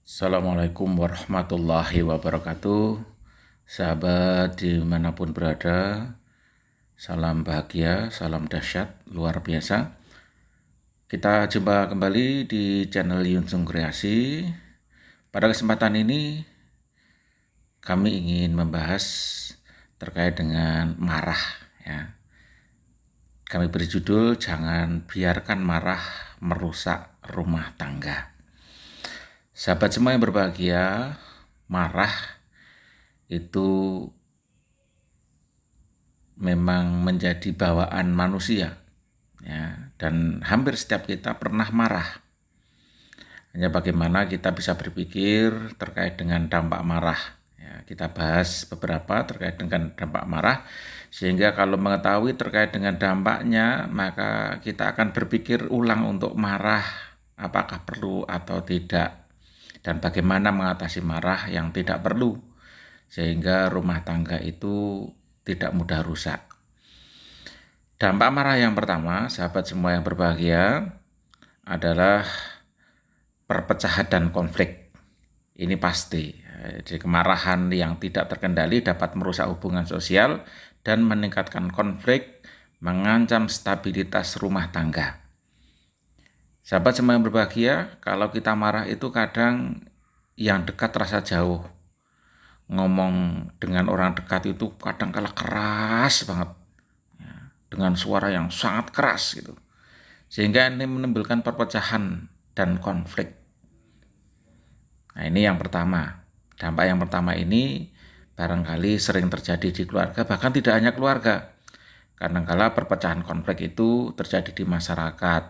Assalamualaikum warahmatullahi wabarakatuh. Sahabat dimanapun berada, salam bahagia, salam dahsyat, luar biasa. Kita jumpa kembali di channel Yunsung Kreasi. Pada kesempatan ini kami ingin membahas terkait dengan marah, ya. Kami beri judul "Jangan Biarkan Marah Merusak Rumah Tangga". Sahabat semua yang berbahagia, marah itu memang menjadi bawaan manusia, ya, dan hampir setiap kita pernah marah. Hanya bagaimana kita bisa berpikir terkait dengan dampak marah. Ya, kita bahas beberapa terkait dengan dampak marah, sehingga kalau mengetahui terkait dengan dampaknya, maka kita akan berpikir ulang untuk marah, apakah perlu atau tidak, dan bagaimana mengatasi marah yang tidak perlu, sehingga rumah tangga itu tidak mudah rusak. Dampak marah yang pertama, sahabat semua yang berbahagia, adalah perpecahan dan konflik. Ini pasti. Jadi kemarahan yang tidak terkendali dapat merusak hubungan sosial dan meningkatkan konflik, mengancam stabilitas rumah tangga. Sahabat semua yang berbahagia, kalau kita marah itu kadang yang dekat terasa jauh. Ngomong dengan orang dekat itu kadang kala keras banget, ya, dengan suara yang sangat keras gitu. Sehingga ini menimbulkan perpecahan dan konflik. Nah, ini yang pertama. Dampak yang pertama ini barangkali sering terjadi di keluarga, bahkan tidak hanya keluarga. Kadang-kala perpecahan konflik itu terjadi di masyarakat,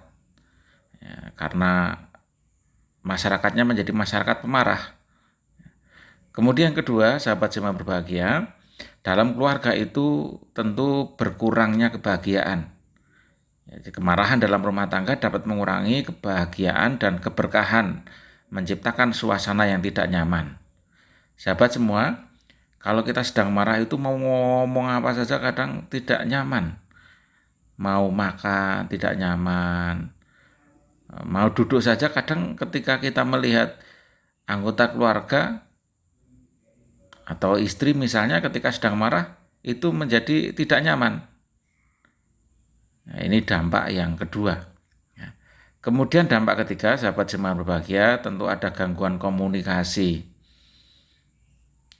ya, karena masyarakatnya menjadi masyarakat pemarah. Kemudian kedua, sahabat semua berbahagia, dalam keluarga itu tentu berkurangnya kebahagiaan. Jadi kemarahan dalam rumah tangga dapat mengurangi kebahagiaan dan keberkahan, menciptakan suasana yang tidak nyaman. Sahabat semua, kalau kita sedang marah itu mau ngomong apa saja kadang tidak nyaman. Mau makan tidak nyaman. Mau duduk saja kadang ketika kita melihat anggota keluarga atau istri misalnya ketika sedang marah itu menjadi tidak nyaman. Nah, ini dampak yang kedua. Kemudian dampak ketiga, sahabat semua berbahagia, tentu ada gangguan komunikasi.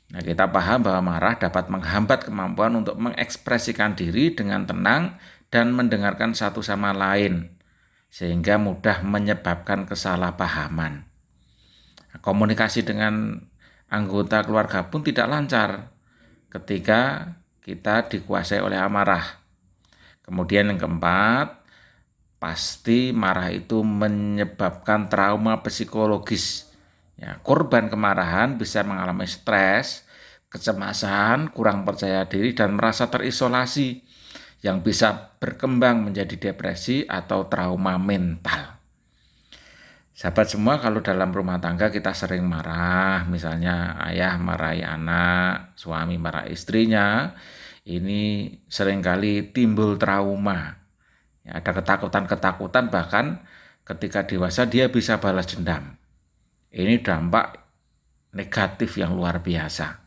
Nah, kita paham bahwa marah dapat menghambat kemampuan untuk mengekspresikan diri dengan tenang dan mendengarkan satu sama lain, sehingga mudah menyebabkan kesalahpahaman. Komunikasi dengan anggota keluarga pun tidak lancar ketika kita dikuasai oleh amarah. Kemudian yang keempat, pasti marah itu menyebabkan trauma psikologis. Ya, korban kemarahan bisa mengalami stres, kecemasan, kurang percaya diri, dan merasa terisolasi yang bisa berkembang menjadi depresi atau trauma mental. Sahabat semua, kalau dalam rumah tangga kita sering marah, misalnya ayah marahi anak, suami marah istrinya, ini seringkali timbul trauma. Ya, ada ketakutan-ketakutan, bahkan ketika dewasa dia bisa balas dendam. Ini dampak negatif yang luar biasa.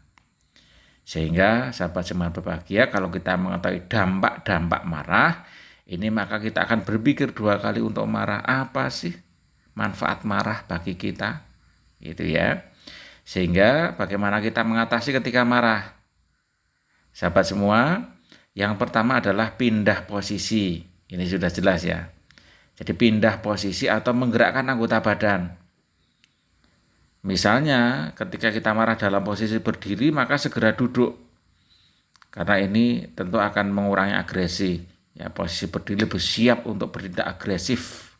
Sehingga sahabat semua berbahagia, kalau kita mengetahui dampak-dampak marah, ini maka kita akan berpikir dua kali untuk marah. Apa sih manfaat marah bagi kita? Gitu ya. Sehingga bagaimana kita mengatasi ketika marah? Sahabat semua, yang pertama adalah pindah posisi. Ini sudah jelas ya. Jadi pindah posisi atau menggerakkan anggota badan. Misalnya ketika kita marah dalam posisi berdiri, maka segera duduk. Karena ini tentu akan mengurangi agresi. Ya, posisi berdiri lebih siap untuk bertindak agresif.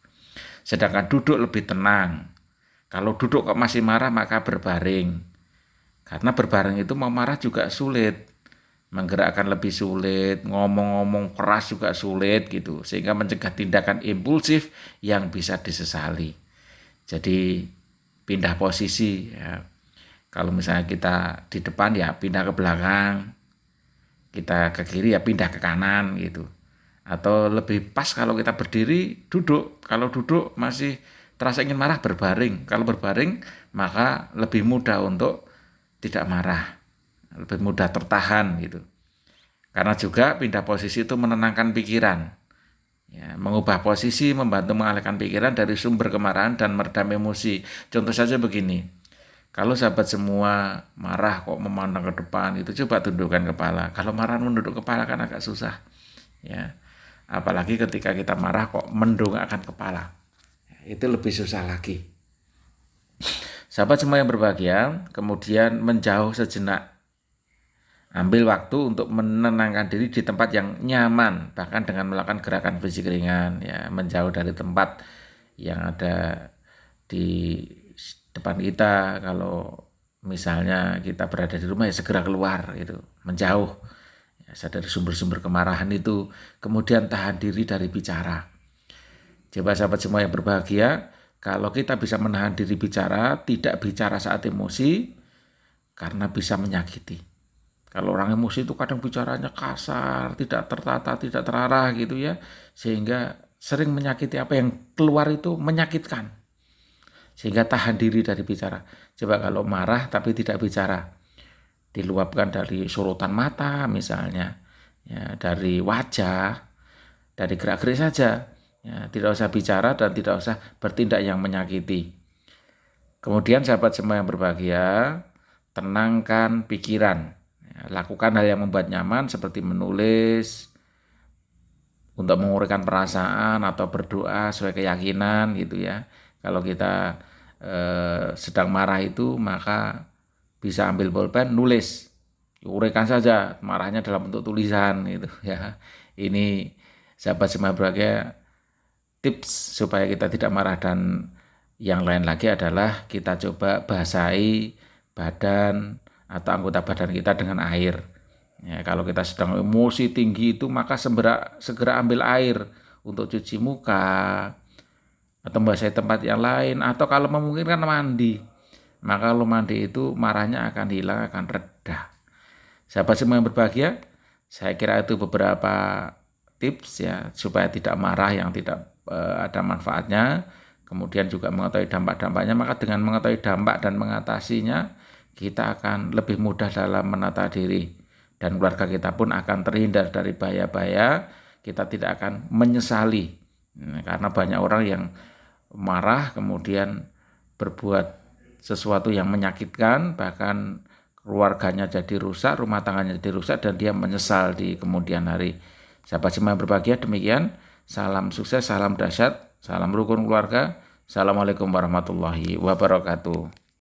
Sedangkan duduk lebih tenang. Kalau duduk kok masih marah, maka berbaring. Karena berbaring itu mau marah juga sulit. Menggerakkan lebih sulit, ngomong-ngomong keras juga sulit gitu. Sehingga mencegah tindakan impulsif yang bisa disesali. Jadi pindah posisi ya. Kalau misalnya kita di depan ya pindah ke belakang, kita ke kiri ya pindah ke kanan gitu. Atau lebih pas kalau kita berdiri duduk, kalau duduk masih terasa ingin marah, berbaring. Kalau berbaring, maka lebih mudah untuk tidak marah, lebih mudah tertahan gitu. Karena juga pindah posisi itu menenangkan pikiran. Ya, mengubah posisi membantu mengalihkan pikiran dari sumber kemarahan dan meredam emosi. Contoh saja begini, kalau sahabat semua marah kok memandang ke depan, itu coba tundukkan kepala. Kalau marah menunduk kepala kan agak susah. Ya, apalagi ketika kita marah kok mendongakkan kepala, itu lebih susah lagi. Sahabat semua yang berbahagia, kemudian menjauh sejenak. Ambil waktu untuk menenangkan diri di tempat yang nyaman, bahkan dengan melakukan gerakan fisik ringan, ya, menjauh dari tempat yang ada di depan kita. Kalau misalnya kita berada di rumah, ya segera keluar, itu menjauh, ya, dari sumber-sumber kemarahan itu. Kemudian tahan diri dari bicara. Coba sahabat semua yang berbahagia, kalau kita bisa menahan diri bicara, tidak bicara saat emosi, karena bisa menyakiti. Kalau orang emosi itu kadang bicaranya kasar, tidak tertata, tidak terarah gitu ya, sehingga sering menyakiti. Apa yang keluar itu menyakitkan, sehingga tahan diri dari bicara. Coba kalau marah tapi tidak bicara, diluapkan dari sorotan mata misalnya, ya, dari wajah, dari gerak-gerik saja, ya, tidak usah bicara dan tidak usah bertindak yang menyakiti. Kemudian sahabat semua yang berbahagia, tenangkan pikiran. Lakukan hal yang membuat nyaman seperti menulis untuk menguraikan perasaan atau berdoa sesuai keyakinan gitu ya. Kalau kita sedang marah itu, maka bisa ambil bolpen, nulis, uraikan saja marahnya dalam bentuk tulisan gitu ya. Ini sahabat semua berbahagia, tips supaya kita tidak marah. Dan yang lain lagi adalah kita coba basahi badan atau anggota badan kita dengan air. Ya, kalau kita sedang emosi tinggi itu, maka segera ambil air untuk cuci muka atau membasahi tempat yang lain, atau kalau memungkinkan mandi. Maka kalau mandi itu marahnya akan hilang, akan reda. Sahabat semua yang berbahagia, saya kira itu beberapa tips ya supaya tidak marah yang tidak ada manfaatnya. Kemudian juga mengetahui dampak-dampaknya. Maka dengan mengetahui dampak dan mengatasinya, kita akan lebih mudah dalam menata diri, dan keluarga kita pun akan terhindar dari bahaya-bahaya. Kita tidak akan menyesali, karena banyak orang yang marah kemudian berbuat sesuatu yang menyakitkan, bahkan keluarganya jadi rusak, rumah tangganya jadi rusak, dan dia menyesal di kemudian hari. Sahabat semua yang berbahagia, demikian. Salam sukses, salam dahsyat, salam rukun keluarga. Assalamualaikum warahmatullahi wabarakatuh.